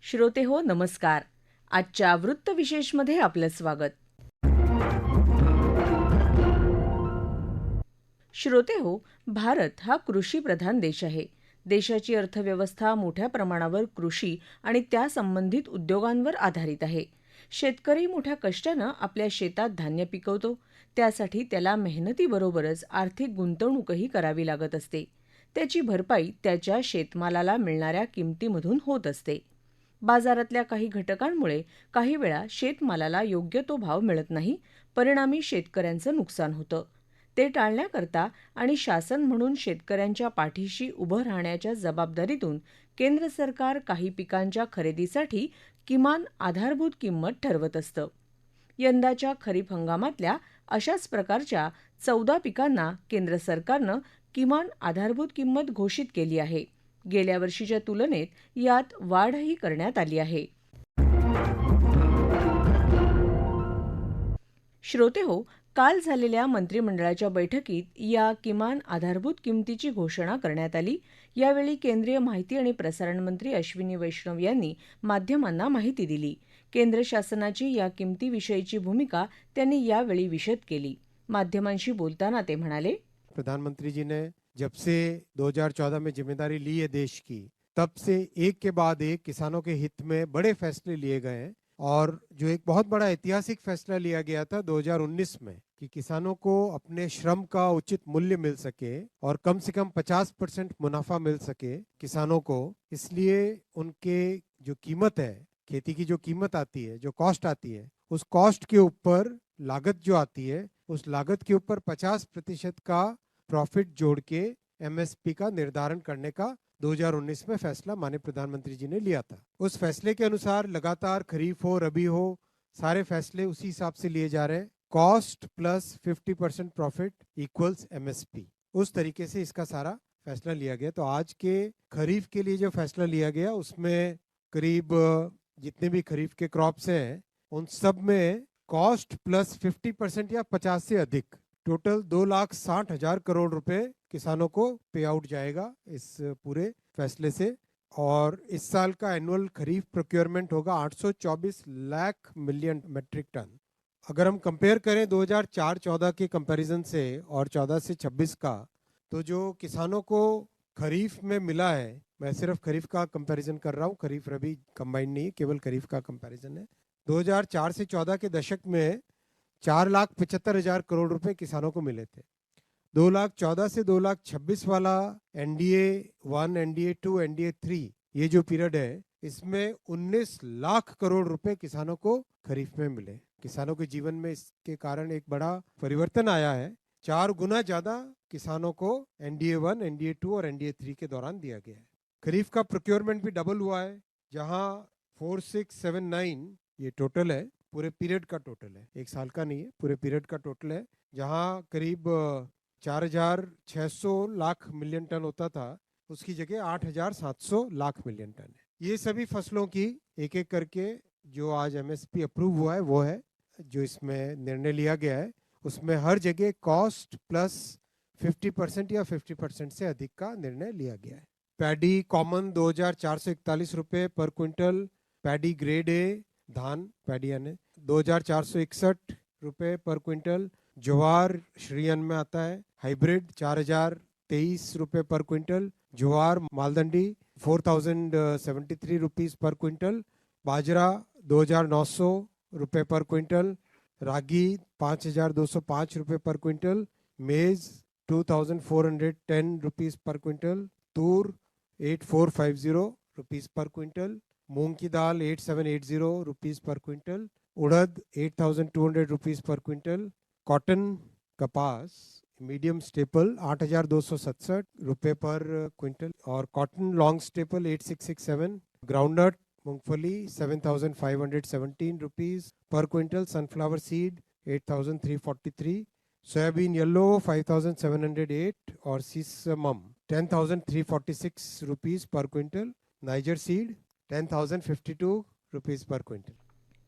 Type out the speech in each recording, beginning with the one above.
श्रोते हो नमस्कार. आजच्या वृत्तविशेषमध्ये आपलं स्वागत. श्रोते हो, भारत हा कृषीप्रधान देश आहे. देशाची अर्थव्यवस्था मोठ्या प्रमाणावर कृषी आणि त्या संबंधित उद्योगांवर आधारित आहे. शेतकरी मोठ्या कष्टानं आपल्या शेतात धान्य पिकवतो. त्यासाठी त्याला मेहनतीबरोबरच आर्थिक गुंतवणूकही करावी लागत असते. त्याची भरपाई त्याच्या शेतमालाला मिळणाऱ्या किमतीमधून होत असते. बाजारातल्या काही घटकांमुळे काही वेळा शेतमालाला योग्य तो भाव मिळत नाही. परिणामी शेतकऱ्यांचं नुकसान होतं. ते टाळण्याकरता आणि शासन म्हणून शेतकऱ्यांच्या पाठीशी उभं राहण्याच्या जबाबदारीतून केंद्र सरकार काही पिकांच्या खरेदीसाठी किमान आधारभूत किंमत ठरवत असतं. यंदाच्या खरीप हंगामातल्या अशाच प्रकारच्या 14 पिकांना केंद्र सरकारनं किमान आधारभूत किंमत घोषित केली आहे. गेल्या वर्षीच्या तुलनेत यात वाढही करण्यात आली आहे. श्रोतेहो, काल झालेल्या मंत्रिमंडळाच्या बैठकीत या किमान आधारभूत किमतीची घोषणा करण्यात आली. यावेळी केंद्रीय माहिती आणि प्रसारण मंत्री अश्विनी वैष्णव यांनी माध्यमांना माहिती दिली. केंद्र शासनाची या किमतीविषयीची भूमिका त्यांनी यावेळी विशद केली. माध्यमांशी बोलताना ते म्हणाले, प्रधानमंत्री जी ने जब से 2014 में जिम्मेदारी ली है देश की, तब से एक के बाद एक किसानों के हित में बड़े फैसले लिए गए हैं। और जो एक बहुत बड़ा ऐतिहासिक फैसला लिया गया था 2019 में कि किसानों को अपने श्रम का उचित मूल्य मिल सके और कम से कम 50% मुनाफा मिल सके किसानों को, इसलिए उनके जो कीमत है, खेती की जो कीमत आती है, जो कॉस्ट आती है, उस कॉस्ट के ऊपर लागत जो आती है, उस लागत के ऊपर 50% का प्रॉफिट जोड़ के एमएसपी का निर्धारण करने का 2019 में फैसला माननीय प्रधानमंत्री जी ने लिया था। उस फैसले के अनुसार लगातार खरीफ हो रबी हो सारे फैसले उसी हिसाब से लिए जा रहे हैं। Cost plus 50% profit equals MSP, उस तरीके से इसका सारा फैसला लिया गया। तो आज के खरीफ के लिए जो फैसला लिया गया उसमें करीब जितने भी खरीफ के क्रॉप्स हैं उन सब में कॉस्ट प्लस 50% या 50 से अधिक टोटल 2,60,000 करोड़ रुपए किसानों को पे आउट जाएगा इस पूरे फैसले से। और इस साल का एनुअल खरीफ प्रोक्योरमेंट होगा 824 लाख मिलियन मेट्रिक टन। अगर हम कंपेयर करें 2004-14 के कंपैरिजन से और 14 से 26 का, तो जो किसानों को खरीफ में मिला है, मैं सिर्फ खरीफ का कंपैरिजन कर रहा हूँ, खरीफ रबी कंबाइंड नहीं, केवल खरीफ का कंपैरिजन है। 2004 से 14 के दशक में 4,75,000 करोड़ रुपए किसानों को मिले थे। 2,14 से 2,26 वाला एनडीए 1, एनडीए 2, एनडीए 3 ये जो पीरियड है, इसमें 19 लाख करोड़ रुपए किसानों को खरीफ में मिले। किसानों के जीवन में इसके कारण एक बड़ा परिवर्तन आया है। 4 गुना ज्यादा किसानों को एनडीए 1, एनडीए 2 और एनडीए 3 के दौरान दिया गया है। खरीफ का प्रोक्योरमेंट भी डबल हुआ है, जहां 4679 ये टोटल है, पूरे पीरियड का टोटल है, एक साल का नहीं है, पूरे पीरियड का टोटल है। जहां करीब 4,600 लाख मिलियन टन होता था, उसकी जगह 8,700 लाख मिलियन टन है। ये सभी फसलों की एक एक करके जो आज एमएसपी अप्रूव हुआ है वो है, जो इसमें निर्णय लिया गया है उसमें हर जगह कॉस्ट प्लस 50% या 50% से अधिक का निर्णय लिया गया है। पैडी कॉमन 2,441 रुपए पर क्विंटल, पैडी ग्रेड ए धान पैडी यानी 2,461 रुपए पर क्विंटल, ज्वार श्रीयन में आता है हाइब्रिड 4,023 रुपए पर क्विंटल, ज्वार मालदंडी 4,073 रुपीज पर क्विंटल, बाजरा 2,900 रुपए पर क्विंटल, रागी 5,205 रुपए पर क्विंटल, मेज 2,410 रुपीज पर क्विंटल, तूर 8,450 रुपीज पर क्विंटल, मूंग की दाल 8,780 रुपीज पर क्विंटल, उड़द 8,200 रुपीज पर क्विंटल, कॉटन कपास मीडियम स्टेपल 8,267 रुपए पर क्विंटल और कॉटन लॉन्ग स्टेपल 8,667, ग्राउंडनट मूंगफली 7,517 rupees per quintal, sunflower seed 8,343, soybean yellow 5,708 और सीसमम 10,346 rupees per quintal, niger seed 10,052 rupees per quintal.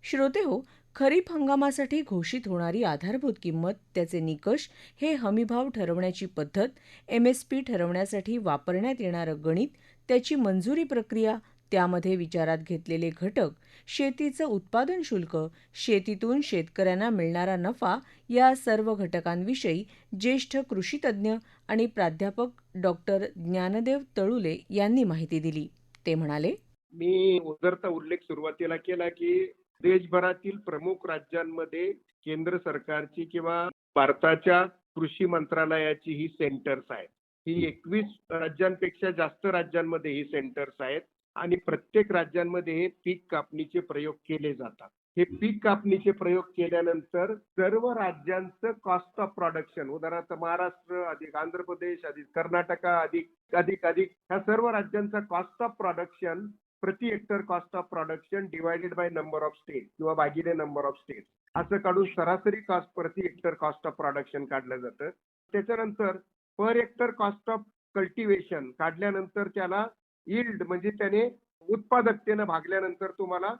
श्रोते हो, खरीप हंगामासाठी घोषित होणारी आधारभूत किंमत, त्याचे निकष, हे हमीभाव ठरवण्याची पद्धत, एमएसपी ठरवण्यासाठी वापरण्यात येणारं गणित, त्याची मंजुरी प्रक्रिया, त्यामध्ये विचारात घेतलेले घटक शेतीचं उत्पादन शुल्क, शेतीतून शेतकऱ्यांना मिळणारा नफा या सर्व घटकांविषयी ज्येष्ठ कृषीतज्ज्ञ आणि प्राध्यापक डॉक्टर ज्ञानदेव तळुले यांनी माहिती दिली. ते म्हणाले, मी उदरचा उल्लेख सुरुवातीला केला की देशभरातील प्रमुख राज्यांमध्ये केंद्र सरकारची किंवा भारताच्या कृषी मंत्रालयाची ही सेंटर्स आहेत. ही 21 राज्यांपेक्षा जास्त राज्यांमध्ये ही सेंटर्स आहेत आणि प्रत्येक राज्यांमध्ये हे पीक कापणीचे प्रयोग केले जातात. हे पीक कापणीचे प्रयोग केल्यानंतर सर्व राज्यांचं कॉस्ट ऑफ प्रोडक्शन, उदाहरणार्थ महाराष्ट्र अधिक आंध्र प्रदेश अधिक कर्नाटका अधिक अधिक अधिक ह्या सर्व राज्यांचा कॉस्ट ऑफ प्रोडक्शन प्रति hectare cost of production divided by number of state किंवा भागिले नंबर ऑफ स्टेट असं काढून सरासरी कॉस्ट प्रति हेक्टर कॉस्ट ऑफ प्रोडक्शन काढलं जातं. त्याच्यानंतर per hectare cost of cultivation काढल्यानंतर त्याला यील्ड म्हणजे त्याने उत्पादकतेनं भागल्यानंतर तुम्हाला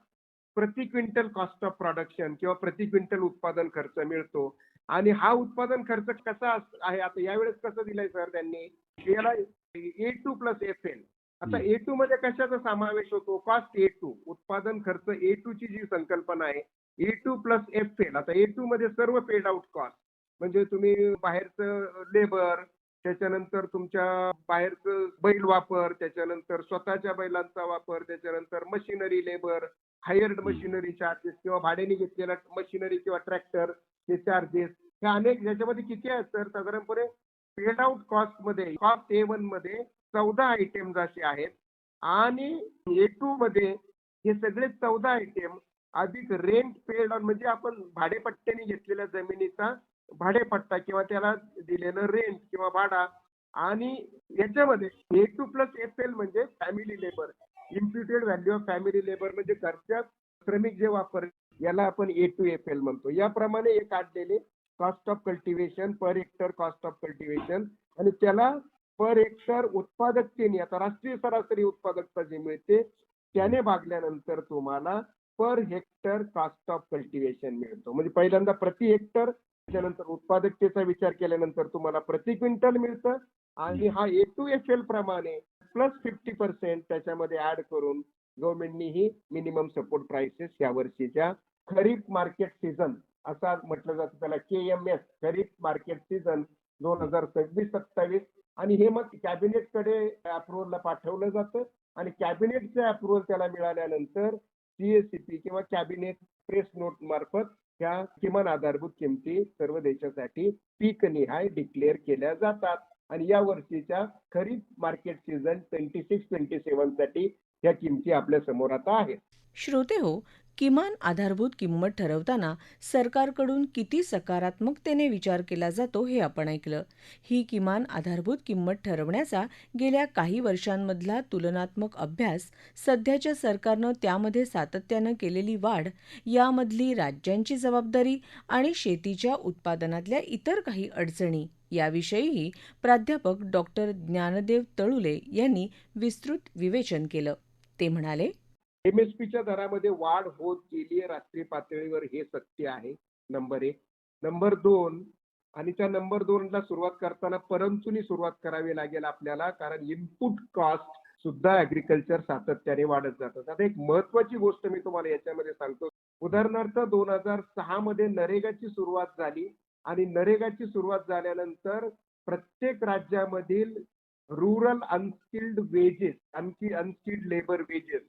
प्रति क्विंटल कॉस्ट ऑफ प्रोडक्शन किंवा प्रति क्विंटल उत्पादन खर्च मिळतो. आणि हा उत्पादन खर्च कसा आहे आता यावेळेस कसं दिलंय सर त्यांनी, याला A2 प्लस FL. आता A2 मध्ये कशाचा समावेश होतो, कॉस्ट A2, उत्पादन खर्च A2 ची जी संकल्पना आहे A2 प्लस FL. आता A2 मध्ये सर्व पेड आउट कॉस्ट म्हणजे तुम्ही बाहेरचं लेबर, त्याच्यानंतर तुमच्या बाहेरचं बैल वापर, त्याच्यानंतर स्वतःच्या बैलांचा वापर, त्याच्यानंतर machinery labour, hired machinery charges किंवा भाड्याने घेतलेला मशिनरी किंवा ट्रॅक्टर हे चार्जेस, हे अनेक याच्यामध्ये किती आहेत सर, साधारणपणे पेड आउट कॉस्ट मध्ये कॉस्ट A1 मध्ये 14 आयटेम्स असे आहेत आणि A2 मध्ये हे सगळे 14 आयटेम अधिक रेंट पेड ऑन म्हणजे आपण भाडेपट्ट्याने घेतलेल्या जमिनीचा भाडेपट्टा किंवा त्याला दिलेलं रेंट किंवा भाडा, आणि याच्यामध्ये A2 प्लस FL म्हणजे family labour, imputed value of family labour म्हणजे घरच्या श्रमिक जे वापर, याला आपण A2 FL म्हणतो. याप्रमाणे हे काढलेले cost of cultivation per hectare cost of cultivation आणि त्याला पर हेक्टर उत्पादकतेने आता राष्ट्रीय सरासरी उत्पादकता जी मिळते त्याने भागल्यानंतर तुम्हाला per hectare cost of cultivation मिळतो. म्हणजे पहिल्यांदा प्रति हेक्टर, त्याच्यानंतर उत्पादकतेचा विचार केल्यानंतर तुम्हाला प्रति क्विंटल मिळतं आणि हा A2 FL प्रमाणे प्लस 50% त्याच्यामध्ये ऍड करून गव्हर्नमेंटनी ही मिनिमम सपोर्ट प्राइसेस या वर्षीच्या खरीप मार्केट सीझन असा म्हटलं जातं त्याला KMS, खरीप मार्केट सीझन 2026-27, आणि हे मग कॅबिनेटकडे अप्रुव्हलला पाठवलं जातं आणि कॅबिनेटचे अप्रुव्हल त्याला मिळाल्यानंतर CACP किंवा कॅबिनेट प्रेस नोट मार्फत ह्या किमान आधारभूत किमती सर्व देशासाठी पीक निहाय डिक्लेअर केल्या जातात आणि या वर्षीच्या खरीप मार्केट सीझन 26-27 साठी ह्या किमती आपल्या समोर आता आहेत. श्रोते हो, किमान आधारभूत किंमत ठरवताना सरकारकडून किती सकारात्मकतेने विचार केला जातो हे आपण ऐकलं. ही किमान आधारभूत किंमत ठरवण्याचा गेल्या काही वर्षांमधला तुलनात्मक अभ्यास, सध्याच्या सरकारनं त्यामध्ये सातत्यानं केलेली वाढ, यामधली राज्यांची जबाबदारी आणि शेतीच्या उत्पादनातल्या इतर काही अडचणी याविषयीही प्राध्यापक डॉक्टर ज्ञानदेव तळुले यांनी विस्तृत विवेचन केलं. ते म्हणाले, MSPच्या दरामध्ये वाढ होत गेली आहे राष्ट्रीय पातळीवर, हे सत्य आहे. नंबर 1. नंबर 2, आणि त्या नंबर 2ला सुरुवात करताना परंतुनी सुरुवात करावी लागेल आपल्याला, कारण इनपुट कॉस्ट सुद्धा ऍग्रिकल्चर सातत्याने वाढत जातात. आता एक महत्वाची गोष्ट मी तुम्हाला याच्यामध्ये सांगतो. उदाहरणार्थ 2006 मध्ये नरेगाची सुरुवात झाली आणि नरेगाची सुरुवात झाल्यानंतर प्रत्येक राज्यामधील rural unskilled wedges, unskilled labour wedges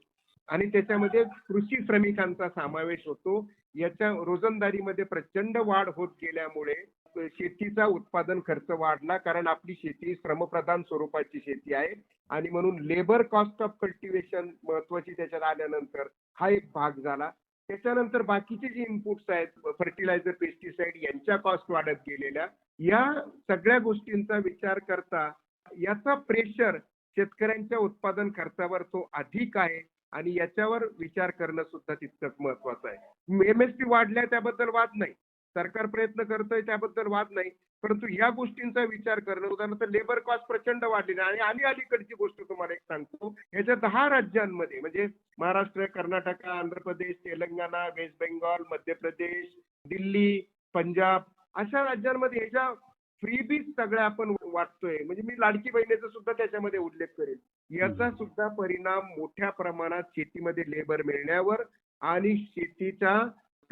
आणि त्याच्यामध्ये कृषी श्रमिकांचा समावेश होतो. याच्या रोजंदारीमध्ये प्रचंड वाढ होत गेल्यामुळे शेतीचा उत्पादन खर्च वाढला, कारण आपली शेती श्रमप्रधान स्वरूपाची शेती आहे आणि म्हणून लेबर कॉस्ट ऑफ कल्टिवेशन महत्वाची त्याच्यात आल्यानंतर हा एक भाग झाला. त्याच्यानंतर बाकीचे जे इनपुट्स आहेत, फर्टिलायझर, पेस्टिसाइड यांच्या कॉस्ट वाढत गेलेल्या, या सगळ्या गोष्टींचा विचार करता याचा प्रेशर शेतकऱ्यांच्या उत्पादन खर्चावर तो अधिक आहे आणि याच्यावर विचार करणं सुद्धा तितकंच महत्वाचं आहे. MSP वाढल्या त्याबद्दल वाद नाही, सरकार प्रयत्न करतोय त्याबद्दल वाद नाही, परंतु या गोष्टींचा विचार करणं, उदाहरणार्थ लेबर कॉस्ट प्रचंड वाढलेली आणि अलीकडची गोष्ट तुम्हाला एक सांगतो, ह्याच्या 10 राज्यांमध्ये म्हणजे महाराष्ट्र, कर्नाटक, आंध्र प्रदेश, तेलंगणा, वेस्ट बेंगॉल, मध्य प्रदेश, दिल्ली, पंजाब अशा राज्यांमध्ये ह्याच्या फ्रीबीज सगळ्या आपण वाटतोय, म्हणजे मी लाडकी बहिणीचा सुद्धा त्याच्यामध्ये उल्लेख करेल. याचा सुद्धा परिणाम मोठ्या प्रमाणात शेतीमध्ये लेबर मिळण्यावर आणि शेतीचा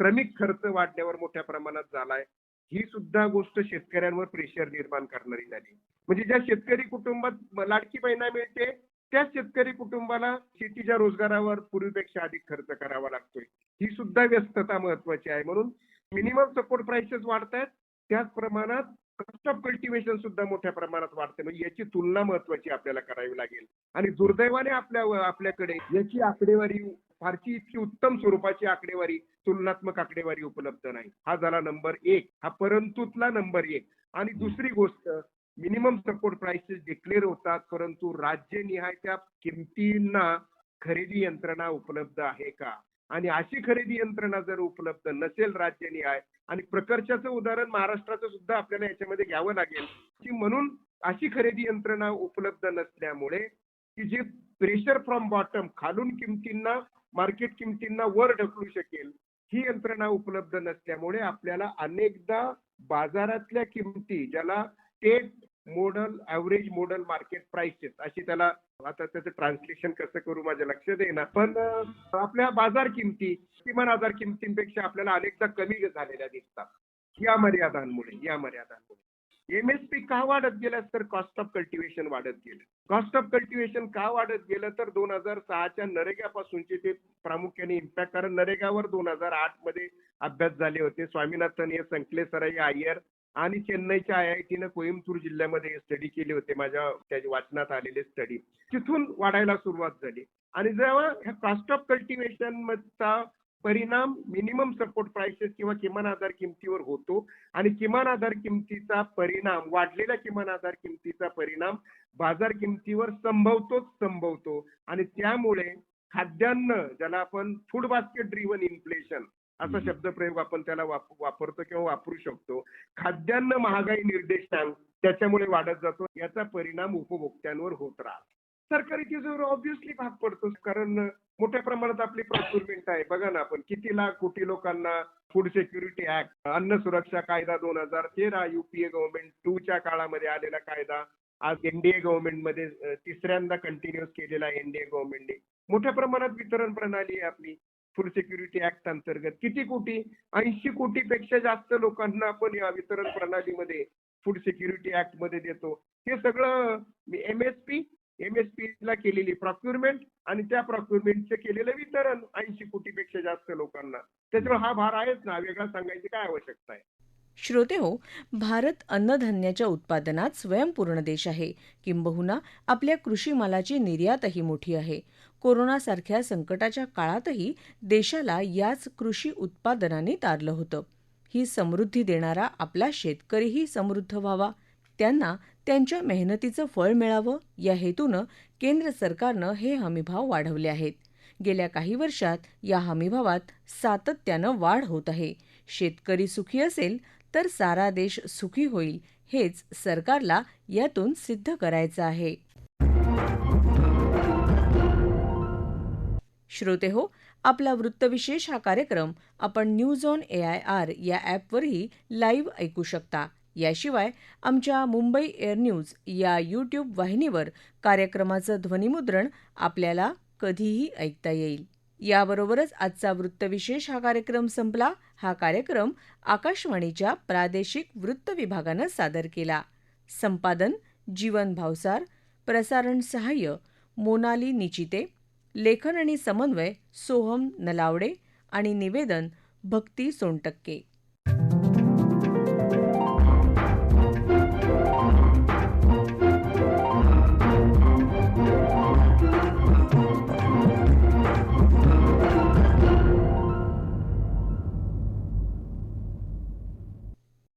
श्रमिक खर्च वाढण्यावर मोठ्या प्रमाणात झालाय. ही सुद्धा गोष्ट शेतकऱ्यांवर प्रेशर निर्माण करणारी झाली. म्हणजे ज्या शेतकरी कुटुंबात लाडकी बहीण मिळते, त्याच शेतकरी कुटुंबाला शेतीच्या रोजगारावर पूर्वीपेक्षा अधिक खर्च करावा लागतोय. ही सुद्धा व्यस्तता महत्वाची आहे. म्हणून मिनिमम सपोर्ट प्राइसेस वाढतायत, त्याच प्रमाणात कॉस्ट ऑफ कल्टिव्हेशन सुद्धा मोठ्या प्रमाणात वाढते. म्हणजे याची तुलना महत्वाची आपल्याला करावी लागेल. आणि दुर्दैवाने आपल्याकडे याची आकडेवारी फारशी इतकी उत्तम स्वरूपाची आकडेवारी, तुलनात्मक आकडेवारी उपलब्ध नाही. हा झाला नंबर 1, हा परंतुतला नंबर 1. आणि दुसरी गोष्ट, मिनिमम सपोर्ट प्राइसेस डिक्लेअर होतात, परंतु राज्यनिहाय त्या किमतींना खरेदी यंत्रणा उपलब्ध आहे का? आणि अशी खरेदी यंत्रणा जर उपलब्ध नसेल राज्यनिहाय, आणि प्रकर्षाचं उदाहरण महाराष्ट्राचं सुद्धा आपल्याला याच्यामध्ये घ्यावं लागेल, की म्हणून अशी खरेदी यंत्रणा उपलब्ध नसल्यामुळे की जे प्रेशर फ्रॉम बॉटम, खालून किमतींना, मार्केट किमतींना वर ढकलू शकेल, ही यंत्रणा उपलब्ध नसल्यामुळे आपल्याला अनेकदा बाजारातल्या किमती, ज्याला state model average model market prices अशी त्याला, आता त्याचं ट्रान्सलेशन कसं करू माझ्या लक्षात येईना, पण आपल्या बाजार किमती किमान आधार किमतींपेक्षा आपल्याला अनेकदा कमी झालेल्या दिसतात. या मर्यादांमुळे एमएसपी का वाढत गेलं, तर कॉस्ट ऑफ कल्टिव्हेशन वाढत गेलं. कॉस्ट ऑफ कल्टिव्हेशन का वाढत गेलं, तर 2006च्या नरेगापासूनचे ते प्रामुख्याने इम्पॅक्ट, कारण नरेगावर 2008 मध्ये अभ्यास झाले होते. स्वामीनाथन, संकलेसराई अय्यर आणि चेन्नईच्या आयआयटीनं कोइंबतूर जिल्ह्यामध्ये स्टडी केले होते, माझ्या त्याच्या वाचनात आलेले स्टडी. तिथून वाढायला सुरुवात झाली. आणि जेव्हा ह्या कॉस्ट ऑफ कल्टिव्हेशन मधचा परिणाम मिनिमम सपोर्ट प्राइसेस किंवा किमान आधार किमतीवर होतो, आणि किमान आधार किमतीचा परिणाम, वाढलेल्या किमान आधार किमतीचा परिणाम बाजार किमतीवर संभवतो. आणि त्यामुळे खाद्यान्न, ज्याला आपण फूड बास्केट ड्रिव्हन इन्फ्लेशन असा शब्दप्रयोग आपण त्याला वापरतो किंवा वापरू शकतो, खाद्यान्न महागाई निर्देशांक त्याच्यामुळे वाढत जातो. याचा परिणाम उपभोक्त्यांवर होत राहतो. सरकारी तिजोरीवर ऑब्व्हियसली भाग पडतो, कारण मोठ्या प्रमाणात आपली प्रोक्युरमेंट आहे. बघा ना, आपण किती लाख कोटी लोकांना फूड सिक्युरिटी ऍक्ट, अन्न सुरक्षा कायदा 2013, युपीए गव्हर्नमेंट 2च्या काळामध्ये आलेला कायदा, आज एनडीए गव्हर्नमेंटमध्ये तिसऱ्यांदा कंटिन्युअस केलेला एनडीए गव्हर्नमेंटने, मोठ्या प्रमाणात वितरण प्रणाली आहे आपली. फूड सिक्युरिटी ऍक्ट अंतर्गत किती कोटी, 80 कोटीपेक्षा जास्त लोकांना आपण या वितरण प्रणालीमध्ये, फूड सिक्युरिटी ऍक्ट मध्ये देतो. हे सगळं एमएसपीला केलेली प्रॉक्युरमेंट आणि त्या प्रॉक्युरमेंटचं केलेलं वितरण 80 कोटीपेक्षा जास्त लोकांना. त्याच्यामुळे हा भार आहेच ना, वेगळा सांगायची काय आवश्यकता आहे. श्रोतेहो, भारत अन्नधान्याच्या उत्पादनात स्वयंपूर्ण देश आहे. किंबहुना आपल्या कृषी मालाची निर्यातही मोठी आहे. कोरोनासारख्या संकटाच्या काळातही देशाला याच कृषी उत्पादनाने तारलं होतं. ही समृद्धी देणारा आपला शेतकरीही समृद्ध व्हावा, त्यांना त्यांच्या मेहनतीचं फळ मिळावं, या हेतूनं केंद्र सरकारनं हे हमीभाव वाढवले आहेत. गेल्या काही वर्षात या हमीभावात सातत्यानं वाढ होत आहे. शेतकरी सुखी असेल तर सारा देश सुखी होईल, हेच सरकारला यातून सिद्ध करायचं आहे. श्रोतेहो, आपला वृत्तविशेष हा कार्यक्रम आपण न्यूज ऑन AIR या ॲपवरही लाईव्ह ऐकू शकता. याशिवाय आमच्या मुंबई एअर न्यूज या यूट्यूब वाहिनीवर कार्यक्रमाचं ध्वनिमुद्रण आपल्याला कधीही ऐकता येईल. याबरोबरच आजचा वृत्तविशेष हा कार्यक्रम संपला. हा कार्यक्रम आकाशवाणीच्या प्रादेशिक वृत्त विभागानं सादर केला. संपादन जीवन भावसार, प्रसारण सहाय्य मोनाली निचिते, लेखन आणि समन्वय सोहम नलावडे आणि निवेदन भक्ती सोनटक्के.